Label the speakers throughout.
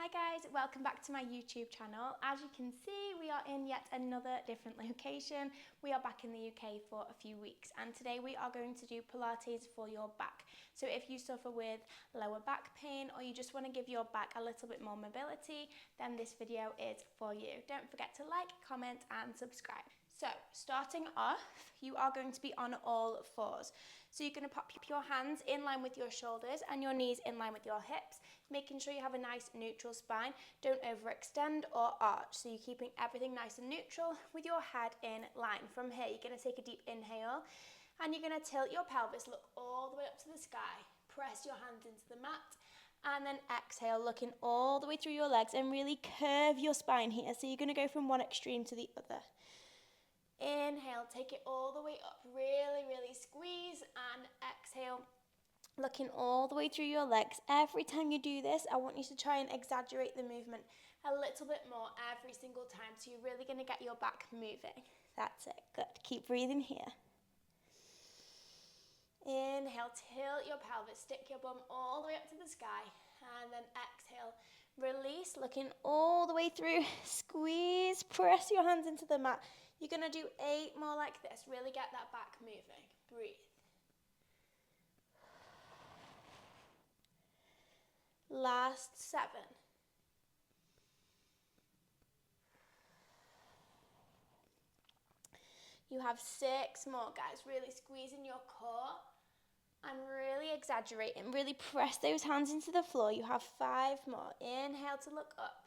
Speaker 1: guys, welcome back to my YouTube channel. As you can see, we are in yet another different location. We are back in the UK for a few weeks, and today we are going to do Pilates for your back. So if you suffer with lower back pain or you just want to give your back a little bit more mobility, then this video is for you. Don't forget to like, comment and subscribe. So starting off, you are going to be on all fours. So you're going to pop your hands in line with your shoulders and your knees in line with your hips, making sure you have a nice neutral spine. Don't overextend or arch. So you're keeping everything nice and neutral with your head in line. From here, you're going to take a deep inhale and you're going to tilt your pelvis, look all the way up to the sky. Press your hands into the mat and then exhale, looking all the way through your legs and really curve your spine here. So you're going to go from one extreme to the other. Inhale, take it all the way up, really squeeze, and exhale, looking all the way through your legs. Every time you do this, I want you to try and exaggerate the movement a little bit more every single time, so you're really going to get your back moving. That's it, good. Keep breathing here. Inhale, tilt your pelvis, stick your bum all the way up to the sky, and then exhale, release, looking all the way through, squeeze, press your hands into the mat. You're going to do 8 more like this. Really get that back moving. Breathe. Last 7. You have 6 more, guys. Really squeezing your core and really exaggerate and really press those hands into the floor. You have 5 more. Inhale to look up.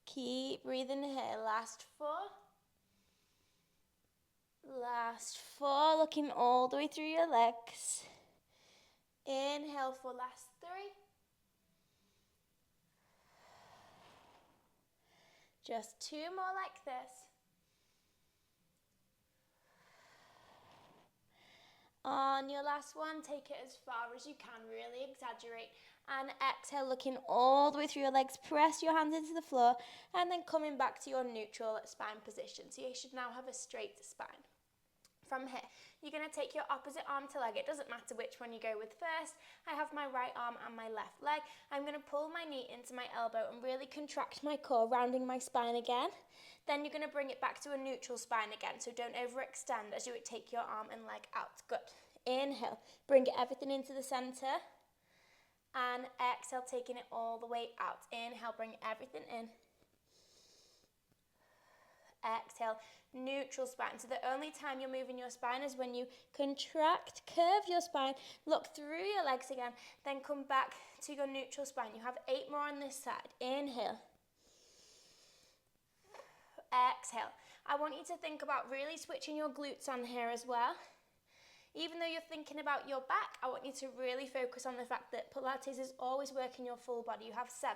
Speaker 1: Keep breathing here. Last 4. Last 4. Looking all the way through your legs. Inhale for last 3. Just 2 more like this. On your last one, take it as far as you can. Really exaggerate. And exhale, looking all the way through your legs. Press your hands into the floor and then coming back to your neutral spine position. So you should now have a straight spine. From here, you're going to take your opposite arm to leg. It doesn't matter which one you go with first. I have my right arm and my left leg. I'm going to pull my knee into my elbow and really contract my core, rounding my spine again. Then you're going to bring it back to a neutral spine again. So don't overextend as you would take your arm and leg out. Good. Inhale, bring everything into the center. And exhale, taking it all the way out. Inhale, bring everything in. Exhale, neutral spine. So the only time you're moving your spine is when you contract, curve your spine, look through your legs again, then come back to your neutral spine. You have 8 more on this side. Inhale. Exhale. I want you to think about really switching your glutes on here as well. Even though you're thinking about your back, I want you to really focus on the fact that Pilates is always working your full body. You have 7.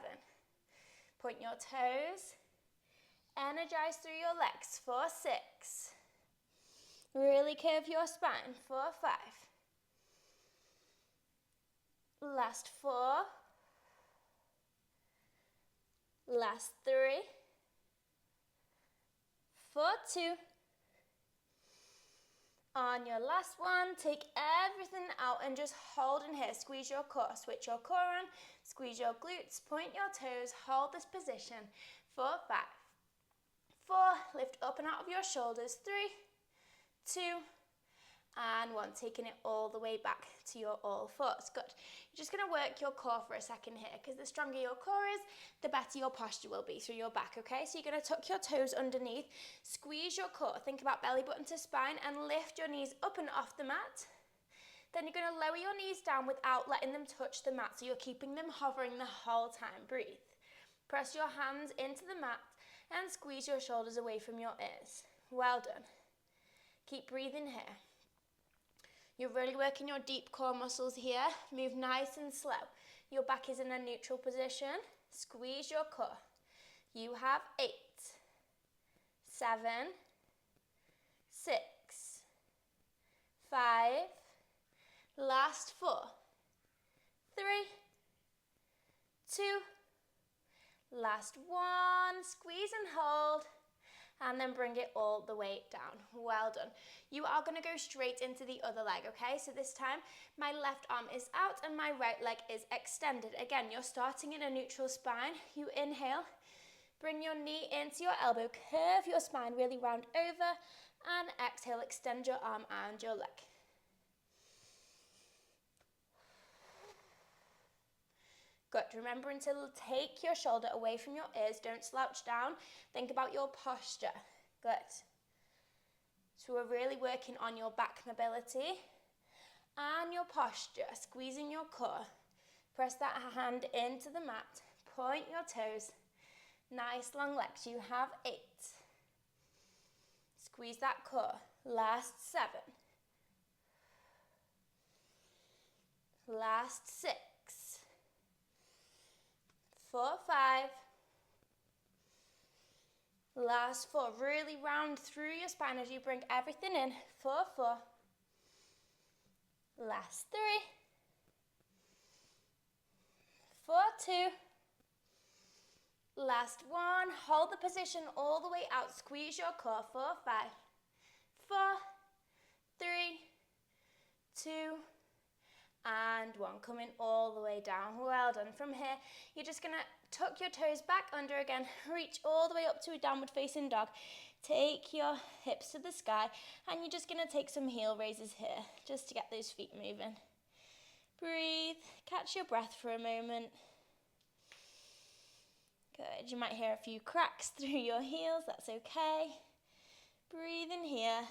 Speaker 1: Point your toes. Energize through your legs for 6. Really curve your spine for 5. Last 4. Last 3. For 2. On your last one, take everything out and just hold in here. Squeeze your core, switch your core on, squeeze your glutes, point your toes, hold this position for 5. 4, lift up and out of your shoulders, 3, 2, and 1, taking it all the way back to your all fours. Good. You're just going to work your core for a second here, because the stronger your core is, the better your posture will be through your back, okay? So you're going to tuck your toes underneath, squeeze your core, think about belly button to spine, and lift your knees up and off the mat. Then you're going to lower your knees down without letting them touch the mat, so you're keeping them hovering the whole time. Breathe. Press your hands into the mat and squeeze your shoulders away from your ears. Well done. Keep breathing here. You're really working your deep core muscles here. Move nice and slow. Your back is in a neutral position. Squeeze your core. You have 8, 7, 6, 5, last 4, 3, 2, last 1, squeeze and hold, and then bring it all the way down. Well done. You are going to go straight into the other leg, okay? So this time, my left arm is out and my right leg is extended. Again, you're starting in a neutral spine. You inhale, bring your knee into your elbow, curve your spine really round over, and exhale, extend your arm and your leg. Good. Remembering to take your shoulder away from your ears. Don't slouch down. Think about your posture. Good. So we're really working on your back mobility and your posture. Squeezing your core. Press that hand into the mat. Point your toes. Nice long legs. You have 8. Squeeze that core. Last 7. Last 6. 4, 5. Last 4. Really round through your spine as you bring everything in. 4, 4. Last 3. 4, 2. Last 1. Hold the position all the way out. Squeeze your core. 4, 5. 4, 3, 2, and 1. Coming all the way down. Well done. From here, you're just going to tuck your toes back under again. Reach all the way up to a downward facing dog. Take your hips to the sky, and you're just going to take some heel raises here, just to get those feet moving. Breathe. Catch your breath for a moment. Good. You might hear a few cracks through your heels. That's okay. Breathe in here.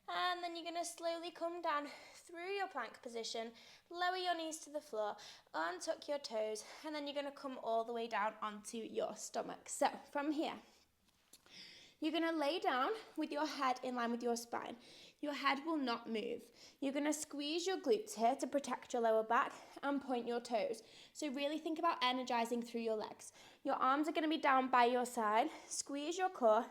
Speaker 1: And then you're going to slowly come down through your plank position, lower your knees to the floor, untuck your toes, and then you're going to come all the way down onto your stomach. So from here, you're going to lay down with your head in line with your spine. Your head will not move. You're going to squeeze your glutes here to protect your lower back and point your toes. So really think about energizing through your legs. Your arms are going to be down by your side. Squeeze your core.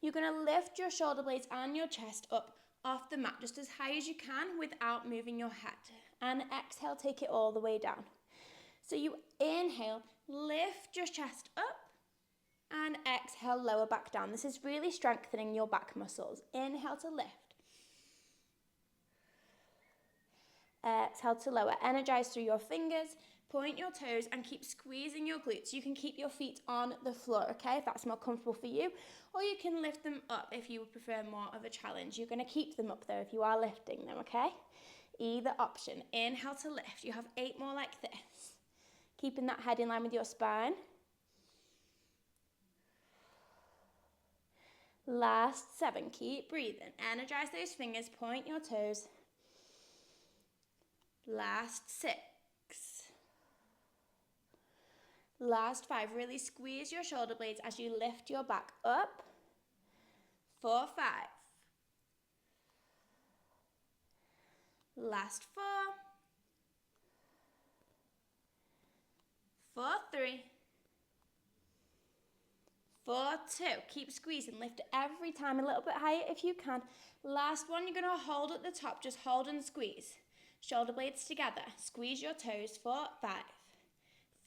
Speaker 1: You're going to lift your shoulder blades and your chest up off the mat just as high as you can without moving your head. And exhale, take it all the way down. So you inhale, lift your chest up, and exhale, lower back down. This is really strengthening your back muscles. Inhale to lift. Exhale to lower. Energize through your fingers, point your toes, and keep squeezing your glutes. You can keep your feet on the floor, okay, if that's more comfortable for you. Or you can lift them up if you would prefer more of a challenge. You're going to keep them up though if you are lifting them, okay? Either option. Inhale to lift. You have 8 more like this. Keeping that head in line with your spine. Last 7. Keep breathing. Energize those fingers. Point your toes. Last 6. Last 5. Really squeeze your shoulder blades as you lift your back up. 4, 5. Last 4. 4, 3. 4, 2. Keep squeezing. Lift every time a little bit higher if you can. Last one, you're going to hold at the top. Just hold and squeeze. Shoulder blades together. Squeeze your toes. 4, 5.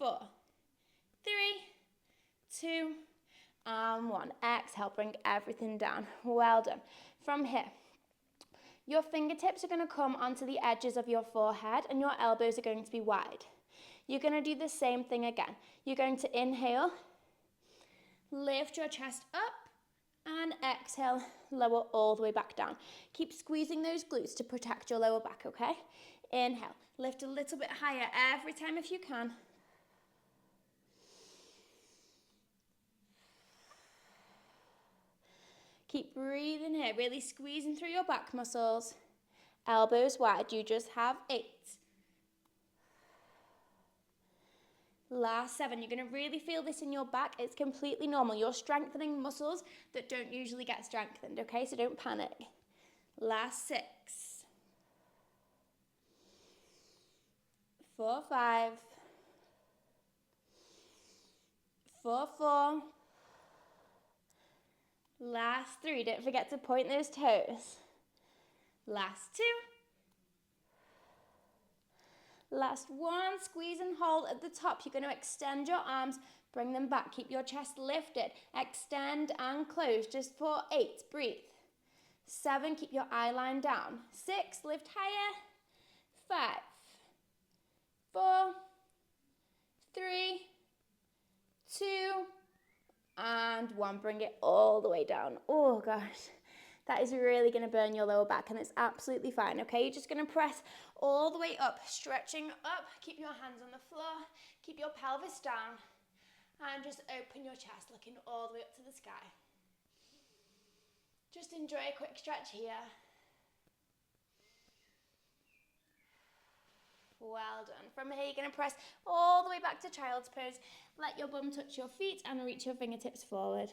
Speaker 1: 4, 3, 2, and 1. Exhale, bring everything down. Well done. From here, your fingertips are going to come onto the edges of your forehead and your elbows are going to be wide. You're going to do the same thing again. You're going to inhale, lift your chest up, and exhale, lower all the way back down. Keep squeezing those glutes to protect your lower back, okay? Inhale, lift a little bit higher every time if you can. Keep breathing here, really squeezing through your back muscles. Elbows wide, you just have 8. Last 7, you're going to really feel this in your back. It's completely normal. You're strengthening muscles that don't usually get strengthened, okay? So don't panic. Last 6. 4, 5. 4, 4. Last 3. Don't forget to point those toes. Last 2. Last one, squeeze and hold at the top. You're going to extend your arms, bring them back. Keep your chest lifted. Extend and close just for 8. Breathe. 7, keep your eye line down. 6, lift higher. 5, 4, 3, 2, and 1. Bring it all the way down. Oh gosh, that is really going to burn your lower back, and it's absolutely fine, okay? You're just going to press all the way up, stretching up. Keep your hands on the floor. Keep your pelvis down, and just open your chest, looking all the way up to the sky. Just enjoy a quick stretch here. Well done. From here, you're going to press all the way back to child's pose. Let your bum touch your feet and reach your fingertips forward.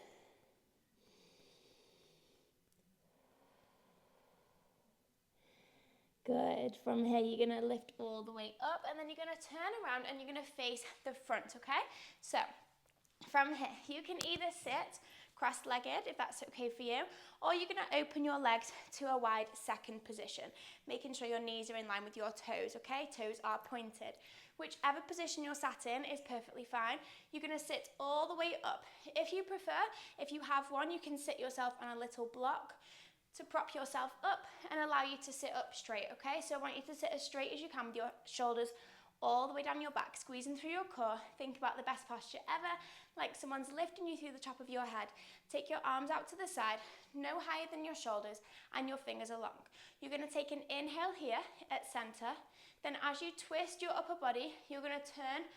Speaker 1: Good. From here, you're going to lift all the way up, and then you're going to turn around and you're going to face the front, okay? So, from here, you can either sit cross-legged, if that's okay for you, or you're going to open your legs to a wide second position, making sure your knees are in line with your toes, okay? Toes are pointed. Whichever position you're sat in is perfectly fine. You're going to sit all the way up. If you prefer, if you have one, you can sit yourself on a little block to prop yourself up and allow you to sit up straight, okay? So I want you to sit as straight as you can with your shoulders all the way down your back, squeezing through your core. Think about the best posture ever, like someone's lifting you through the top of your head. Take your arms out to the side, no higher than your shoulders, and your fingers are long. You're going to take an inhale here at center. Then as you twist your upper body, you're going to turn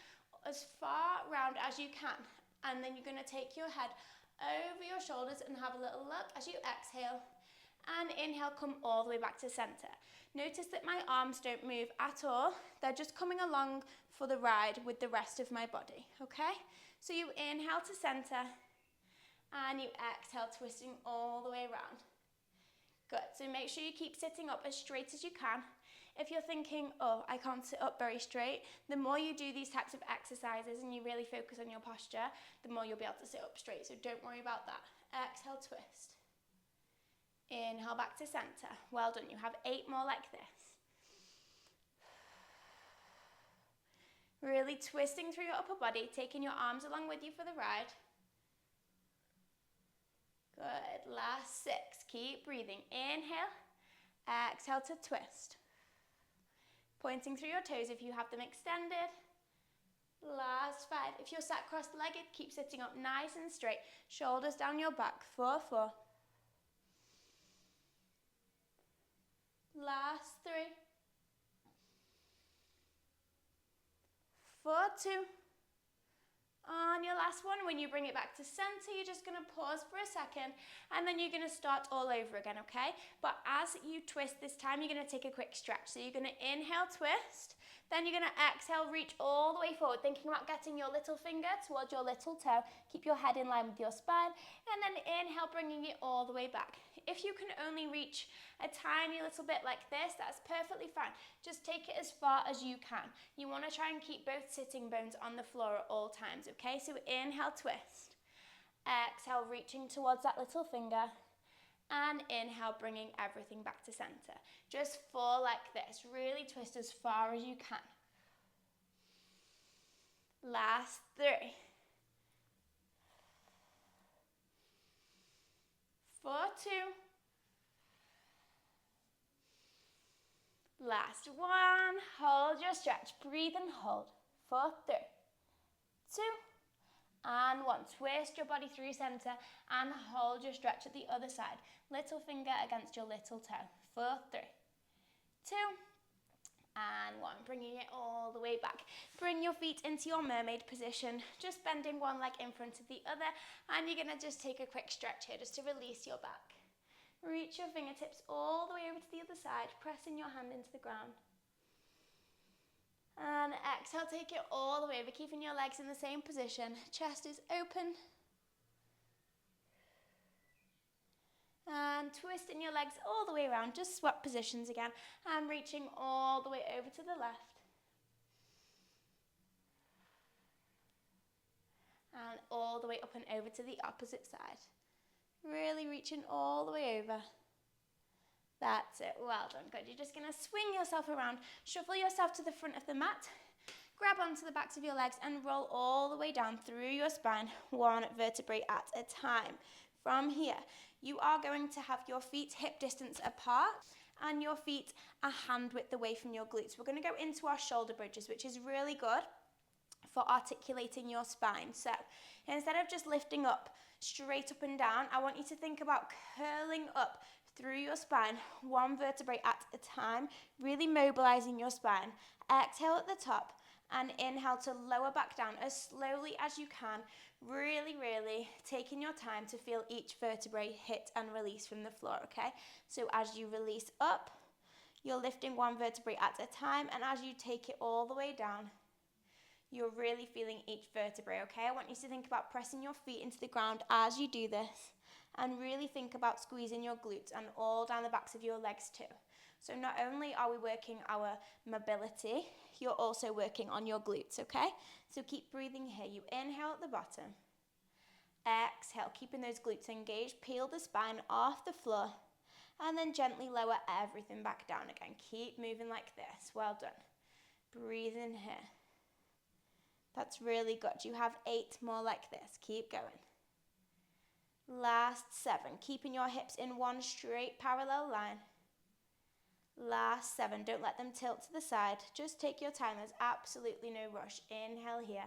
Speaker 1: as far round as you can. And then you're going to take your head over your shoulders and have a little look as you exhale. And inhale, come all the way back to center. Notice that my arms don't move at all. They're just coming along for the ride with the rest of my body, okay? So you inhale to center, and you exhale, twisting all the way around. Good, so make sure you keep sitting up as straight as you can. If you're thinking, oh, I can't sit up very straight, the more you do these types of exercises and you really focus on your posture, the more you'll be able to sit up straight, so don't worry about that. Exhale, twist. Inhale back to center. Well done. You have 8 more like this. Really twisting through your upper body, taking your arms along with you for the ride. Good. Last 6. Keep breathing. Inhale. Exhale to twist. Pointing through your toes if you have them extended. Last 5. If you're sat cross-legged, keep sitting up nice and straight. Shoulders down your back. 4, 4. Last 3, 4, 2. On your last one, when you bring it back to center, you're just going to pause for a second, and then you're going to start all over again, okay? But as you twist this time, you're going to take a quick stretch. So you're going to inhale, twist, then you're going to exhale, reach all the way forward, thinking about getting your little finger towards your little toe. Keep your head in line with your spine, and then inhale, bringing it all the way back. If you can only reach a tiny little bit like this, that's perfectly fine. Just take it as far as you can. You want to try and keep both sitting bones on the floor at all times, okay? So inhale, twist. Exhale, reaching towards that little finger. And inhale, bringing everything back to center. Just fall like this. Really twist as far as you can. Last 3. 4, 2. Last 1. Hold your stretch. Breathe and hold. 4, 3, 2, and 1. Twist your body through center and hold your stretch at the other side. Little finger against your little toe. 4, 3, 2, and 1. Bringing it all the way back. Bring your feet into your mermaid position. Just bending one leg in front of the other, and you're going to just take a quick stretch here just to release your back. Reach your fingertips all the way over to the other side, pressing your hand into the ground. And exhale, take it all the way over, keeping your legs in the same position. Chest is open. And twisting your legs all the way around, just swap positions again. And reaching all the way over to the left. And all the way up and over to the opposite side. Really reaching all the way over. That's it, well done, good. You're just gonna swing yourself around, shuffle yourself to the front of the mat, grab onto the backs of your legs and roll all the way down through your spine, one vertebrae at a time. From here, you are going to have your feet hip distance apart and your feet a hand width away from your glutes. We're gonna go into our shoulder bridges, which is really good for articulating your spine. So instead of just lifting up straight up and down, I want you to think about curling up through your spine, one vertebrae at a time, really mobilizing your spine. Exhale at the top and inhale to lower back down as slowly as you can, really taking your time to feel each vertebrae hit and release from the floor, okay? So as you release up, you're lifting one vertebrae at a time, and as you take it all the way down, you're really feeling each vertebrae, okay? I want you to think about pressing your feet into the ground as you do this, and really think about squeezing your glutes and all down the backs of your legs too. So not only are we working our mobility, you're also working on your glutes, okay? So keep breathing here. You inhale at the bottom. Exhale, keeping those glutes engaged. Peel the spine off the floor, and then gently lower everything back down again. Keep moving like this. Well done. Breathe in here. That's really good. You have 8 more like this. Keep going. Last 7. Keeping your hips in one straight parallel line. Last 7. Don't let them tilt to the side. Just take your time. There's absolutely no rush. Inhale here.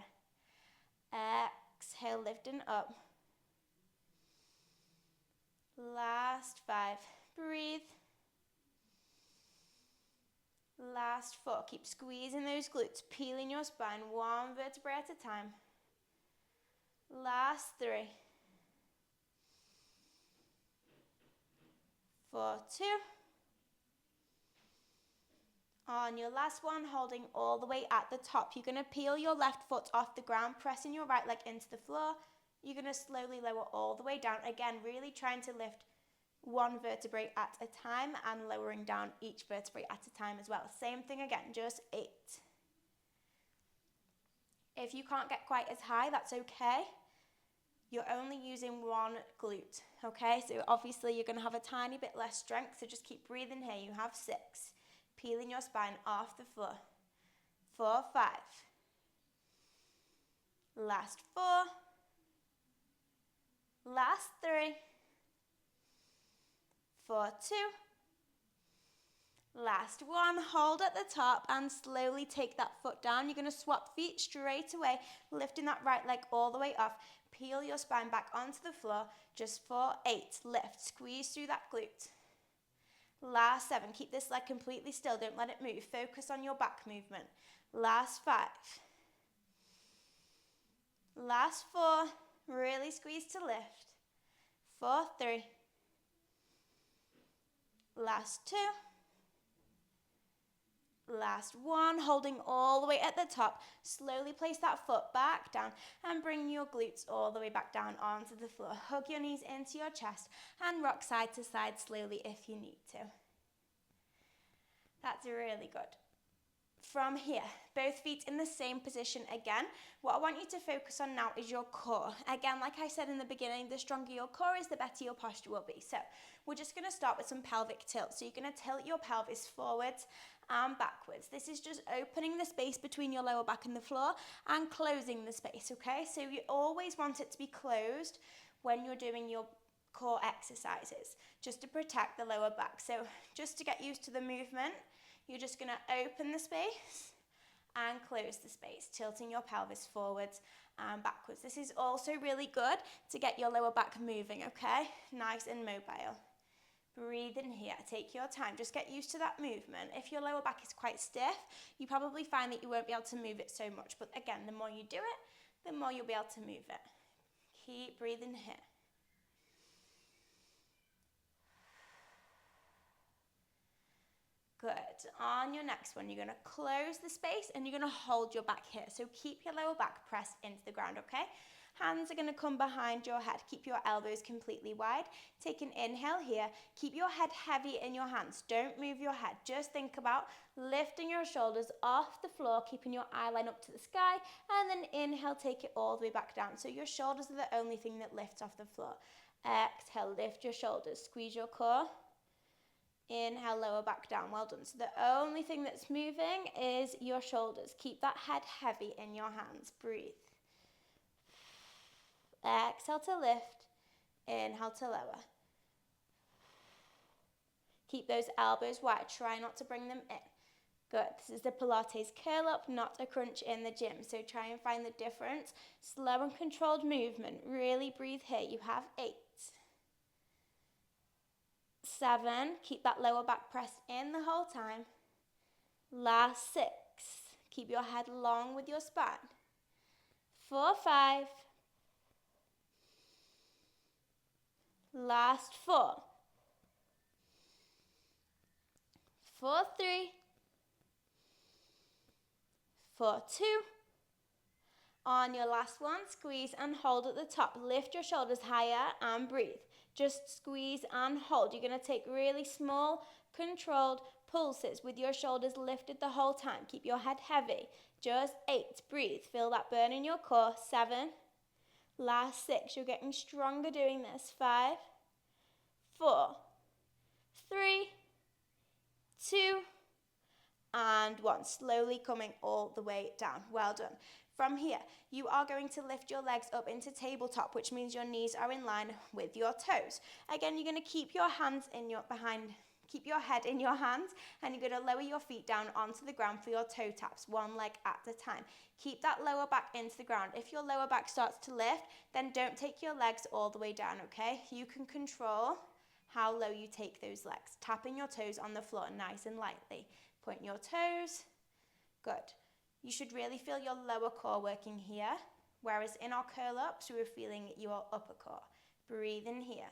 Speaker 1: Exhale, lifting up. Last 5. Breathe. Last 4. Keep squeezing those glutes, peeling your spine one vertebrae at a time. Last 3. 4, 2. On your last one, holding all the way at the top, you're going to peel your left foot off the ground, pressing your right leg into the floor. You're going to slowly lower all the way down. Again, really trying to lift one vertebrae at a time and lowering down each vertebrae at a time as well. Same thing again, just 8. If you can't get quite as high, that's okay. You're only using one glute, okay? So obviously you're going to have a tiny bit less strength, so just keep breathing here. You have 6. Peeling your spine off the floor. 4, 5. Last 4. Last 3. 4, 2. Last 1. Hold at the top and slowly take that foot down. You're going to swap feet straight away, lifting that right leg all the way off. Peel your spine back onto the floor. Just 4, 8. Lift. Squeeze through that glute. Last 7. Keep this leg completely still. Don't let it move. Focus on your back movement. Last 5. Last 4. Really squeeze to lift. 4, 3. Last 2. Last 1. Holding all the way at the top. Slowly place that foot back down and bring your glutes all the way back down onto the floor. Hug your knees into your chest and rock side to side slowly if you need to. That's really good. From here, both feet in the same position again. What I want you to focus on now is your core. Again, like I said in the beginning, the stronger your core is, the better your posture will be. So we're just going to start with some pelvic tilt. So you're going to tilt your pelvis forwards and backwards. This is just opening the space between your lower back and the floor and closing the space, okay? So you always want it to be closed when you're doing your core exercises, just to protect the lower back. So just to get used to the movement, you're just going to open the space and close the space, tilting your pelvis forwards and backwards. This is also really good to get your lower back moving, okay? Nice and mobile. Breathe in here. Take your time. Just get used to that movement. If your lower back is quite stiff, you probably find that you won't be able to move it so much. But again, the more you do it, the more you'll be able to move it. Keep breathing here. Good. On your next one, you're going to close the space and you're going to hold your back here. So keep your lower back pressed into the ground, okay? Hands are going to come behind your head. Keep your elbows completely wide. Take an inhale here. Keep your head heavy in your hands. Don't move your head. Just think about lifting your shoulders off the floor, keeping your eye line up to the sky, and then inhale, take it all the way back down. So your shoulders are the only thing that lifts off the floor. Exhale, lift your shoulders. Squeeze your core. Inhale, lower back down. Well done. So the only thing that's moving is your shoulders. Keep that head heavy in your hands. Breathe. Exhale to lift. Inhale to lower. Keep those elbows wide. Try not to bring them in. Good. This is the Pilates curl up, not a crunch in the gym. So try and find the difference. Slow and controlled movement. Really breathe here. You have 8. 7. Keep that lower back pressed in the whole time. Last 6. Keep your head long with your spine. 4, 5. Last 4. 4, 3. 4, 2. On your last one, squeeze and hold at the top. Lift your shoulders higher and breathe. Just squeeze and hold. You're going to take really small, controlled pulses with your shoulders lifted the whole time. Keep your head heavy. Just 8. Breathe. Feel that burn in your core. 7. Last 6. You're getting stronger doing this. 5, 4, 3, 2, and 1. Slowly coming all the way down. Well done. From here, you are going to lift your legs up into tabletop, which means your knees are in line with your toes. Again, you're going to keep your hands in your keep your head in your hands, and you're going to lower your feet down onto the ground for your toe taps, one leg at a time. Keep that lower back into the ground. If your lower back starts to lift, then don't take your legs all the way down, okay? You can control how low you take those legs. Tapping your toes on the floor nice and lightly. Point your toes. Good. You should really feel your lower core working here, whereas in our curl ups, we were feeling your upper core. Breathe in here.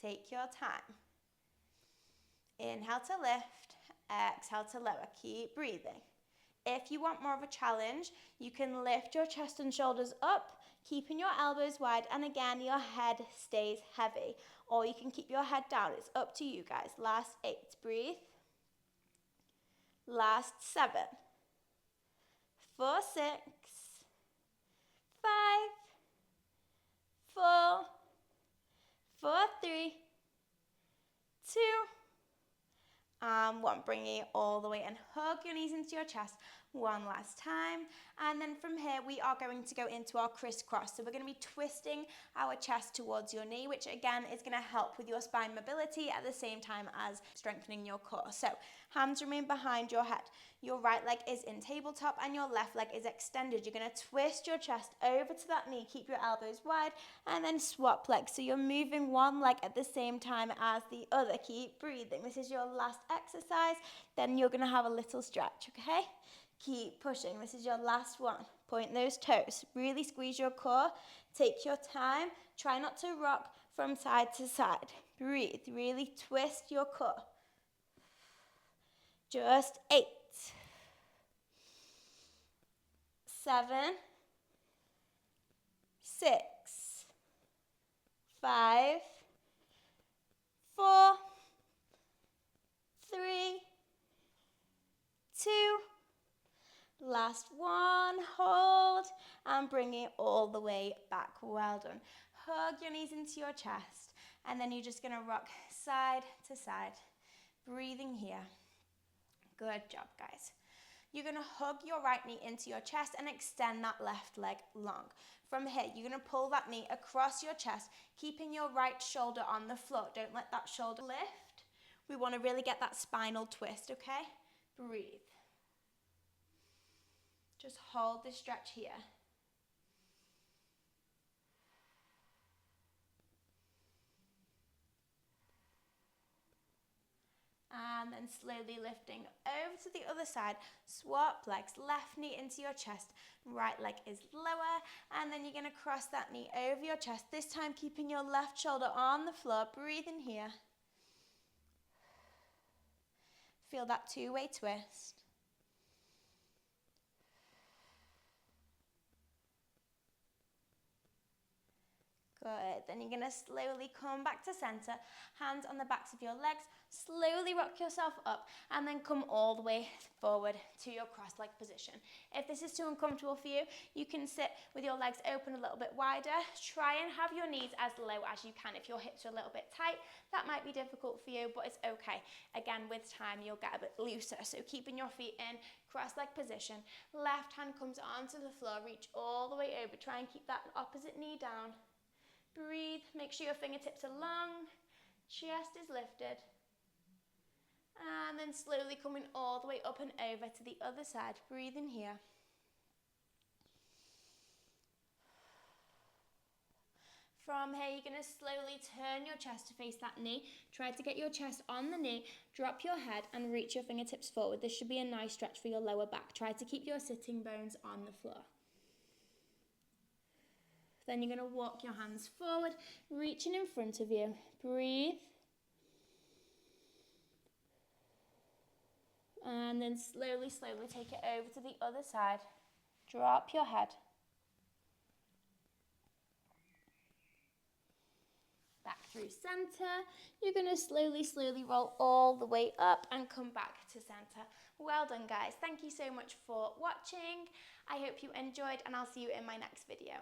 Speaker 1: Take your time. Inhale to lift, exhale to lower. Keep breathing. If you want more of a challenge, you can lift your chest and shoulders up, keeping your elbows wide, and again, your head stays heavy. Or you can keep your head down. It's up to you guys. Last 8. Breathe. Last 7. 4, 6, 5, 4, 4, 3, 2, and 1. Bringing it all the way and hug your knees into your chest one last time. And then from here, we are going to go into our crisscross. So we're going to be twisting our chest towards your knee, which again is going to help with your spine mobility at the same time as strengthening your core. So hands remain behind your head. Your right leg is in tabletop and your left leg is extended. You're going to twist your chest over to that knee, keep your elbows wide, and then swap legs. So you're moving one leg at the same time as the other. Keep breathing. This is your last exercise. Then you're going to have a little stretch, okay? Keep pushing. This is your last one. Point those toes. Really squeeze your core. Take your time. Try not to rock from side to side. Breathe. Really twist your core. Just 8. 7. 6. 5. 4. 3. 2. Last one, hold, and bring it all the way back. Well done. Hug your knees into your chest, and then you're just going to rock side to side, breathing here. Good job, guys. You're going to hug your right knee into your chest and extend that left leg long. From here, you're going to pull that knee across your chest, keeping your right shoulder on the floor. Don't let that shoulder lift. We want to really get that spinal twist, okay? Breathe. Just hold this stretch here. And then slowly lifting over to the other side. Swap legs, left knee into your chest, right leg is lower, and then you're going to cross that knee over your chest, this time keeping your left shoulder on the floor. Breathe in here. Feel that two-way twist. Good. Then you're going to slowly come back to center, hands on the backs of your legs, slowly rock yourself up, and then come all the way forward to your cross-leg position. If this is too uncomfortable for you, you can sit with your legs open a little bit wider. Try and have your knees as low as you can. If your hips are a little bit tight, that might be difficult for you, but it's okay. Again, with time, you'll get a bit looser. So keeping your feet in cross-leg position. Left hand comes onto the floor, reach all the way over. Try and keep that opposite knee down. Breathe, make sure your fingertips are long, chest is lifted. And then slowly coming all the way up and over to the other side. Breathe in here. From here, you're going to slowly turn your chest to face that knee. Try to get your chest on the knee, drop your head and reach your fingertips forward. This should be a nice stretch for your lower back. Try to keep your sitting bones on the floor. Then you're going to walk your hands forward, reaching in front of you. Breathe. And then slowly, slowly take it over to the other side. Drop your head. Back through center. You're going to slowly, slowly roll all the way up and come back to center. Well done, guys. Thank you so much for watching. I hope you enjoyed, and I'll see you in my next video.